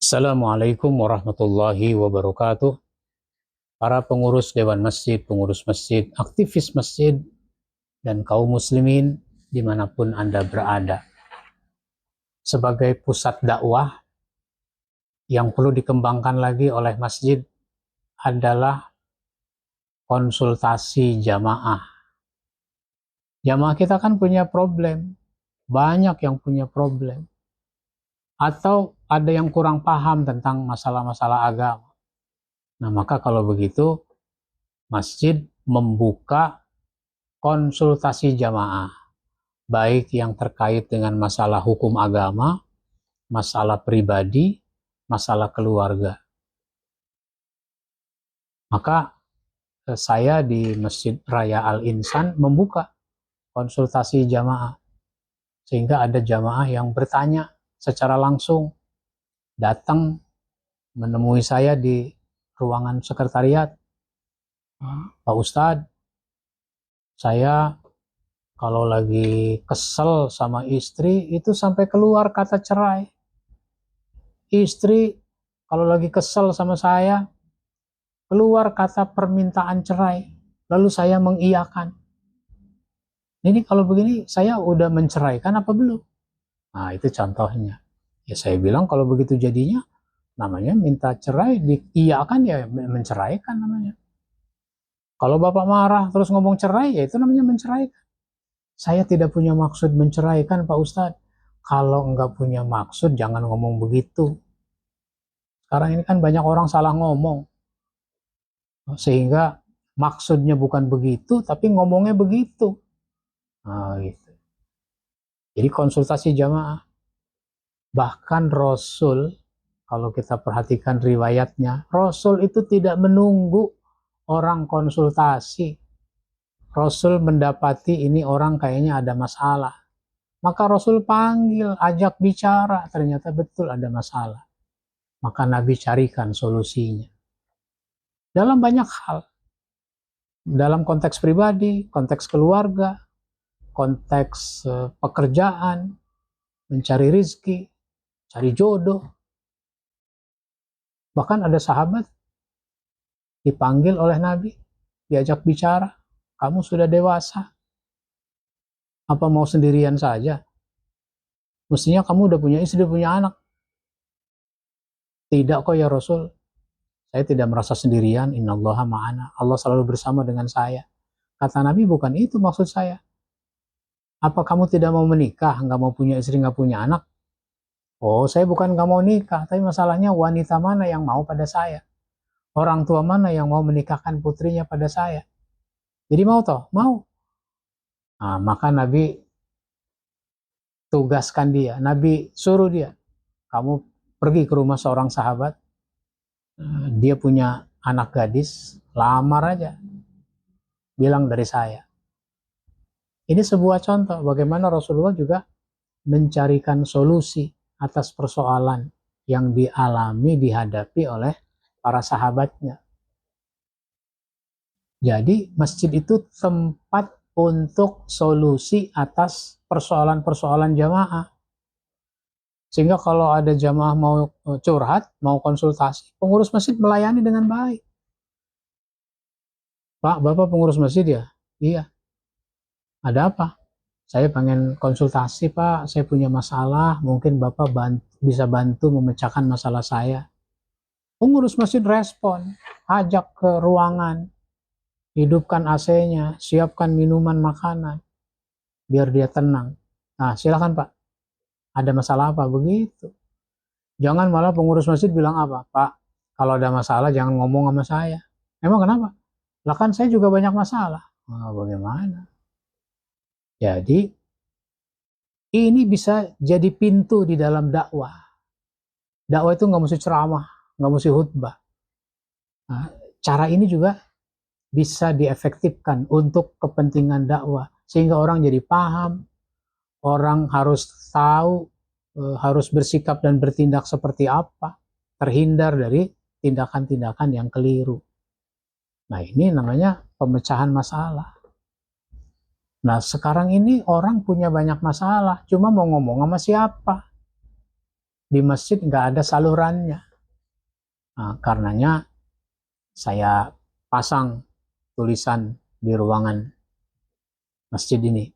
Assalamualaikum warahmatullahi wabarakatuh. Para pengurus Dewan Masjid, pengurus masjid, aktivis masjid, dan kaum muslimin dimanapun Anda berada. Sebagai pusat dakwah yang perlu dikembangkan lagi oleh masjid adalah konsultasi jamaah. Jamaah kita kan punya problem, banyak yang punya problem. Atau ada yang kurang paham tentang masalah-masalah agama. Nah, maka kalau begitu, masjid membuka konsultasi jamaah, baik yang terkait dengan masalah hukum agama, masalah pribadi, masalah keluarga. Maka saya di Masjid Raya Al-Insan membuka konsultasi jamaah, sehingga ada jamaah yang bertanya secara langsung, datang menemui saya di ruangan sekretariat. Pak Ustadz, saya kalau lagi kesel sama istri itu sampai keluar kata cerai. Istri kalau lagi kesel sama saya keluar kata permintaan cerai, lalu saya mengiyakan. Ini kalau begini saya udah menceraikan apa belum? Nah, itu contohnya. Ya saya bilang kalau begitu jadinya namanya minta cerai, diiyakan ya menceraikan namanya. Kalau Bapak marah terus ngomong cerai, ya itu namanya menceraikan. Saya tidak punya maksud menceraikan, Pak Ustadz. Kalau enggak punya maksud jangan ngomong begitu. Sekarang ini kan banyak orang salah ngomong, sehingga maksudnya bukan begitu tapi ngomongnya begitu. Nah, gitu. Jadi konsultasi jamaah, bahkan Rasul, kalau kita perhatikan riwayatnya, Rasul itu tidak menunggu orang konsultasi. Rasul mendapati ini orang kayaknya ada masalah, maka Rasul panggil, ajak bicara, ternyata betul ada masalah, maka Nabi carikan solusinya dalam banyak hal, dalam konteks pribadi, konteks keluarga, konteks pekerjaan, mencari rizki, cari jodoh. Bahkan ada sahabat dipanggil oleh Nabi, diajak bicara, kamu sudah dewasa, apa mau sendirian saja? Mestinya kamu udah punya istri, udah punya anak. Tidak kok ya Rasul, saya tidak merasa sendirian, innallaha ma'ana, Allah selalu bersama dengan saya. Kata Nabi, bukan itu maksud saya. Apa kamu tidak mau menikah, nggak mau punya istri, nggak punya anak? Oh, saya bukan nggak mau nikah, tapi masalahnya wanita mana yang mau pada saya? Orang tua mana yang mau menikahkan putrinya pada saya? Jadi mau toh? Mau. Nah, maka Nabi tugaskan dia, Nabi suruh dia, kamu pergi ke rumah seorang sahabat, dia punya anak gadis, lamar aja, bilang dari saya. Ini sebuah contoh bagaimana Rasulullah juga mencarikan solusi atas persoalan yang dialami, dihadapi oleh para sahabatnya. Jadi masjid itu tempat untuk solusi atas persoalan-persoalan jamaah. Sehingga kalau ada jamaah mau curhat, mau konsultasi, pengurus masjid melayani dengan baik. Pak, Bapak pengurus masjid ya? Iya. Ada apa? Saya pengen konsultasi Pak, saya punya masalah, mungkin Bapak bisa bantu memecahkan masalah saya. Pengurus masjid respon, ajak ke ruangan, hidupkan AC-nya, siapkan minuman makanan, biar dia tenang. Nah, silakan Pak, ada masalah apa? Begitu. Jangan malah pengurus masjid bilang apa? Pak, kalau ada masalah jangan ngomong sama saya. Emang kenapa? Lah kan saya juga banyak masalah. Nah, bagaimana? Jadi, ini bisa jadi pintu di dalam dakwah. Dakwah itu nggak mesti ceramah, nggak mesti khutbah. Nah, cara ini juga bisa diefektifkan untuk kepentingan dakwah. Sehingga orang jadi paham, orang harus tahu, harus bersikap dan bertindak seperti apa, terhindar dari tindakan-tindakan yang keliru. Nah, ini namanya pemecahan masalah. Nah, sekarang ini orang punya banyak masalah, cuma mau ngomong sama siapa? Di masjid nggak ada salurannya. Nah, karenanya saya pasang tulisan di ruangan masjid ini,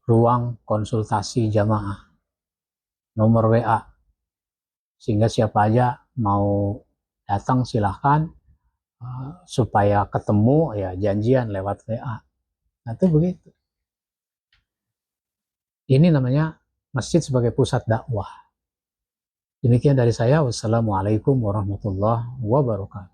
ruang konsultasi jamaah, nomor WA, sehingga siapa aja mau datang silahkan, supaya ketemu ya janjian lewat WA. Nah itu begitu. Ini namanya masjid sebagai pusat dakwah. Demikian dari saya. Wassalamualaikum warahmatullahi wabarakatuh.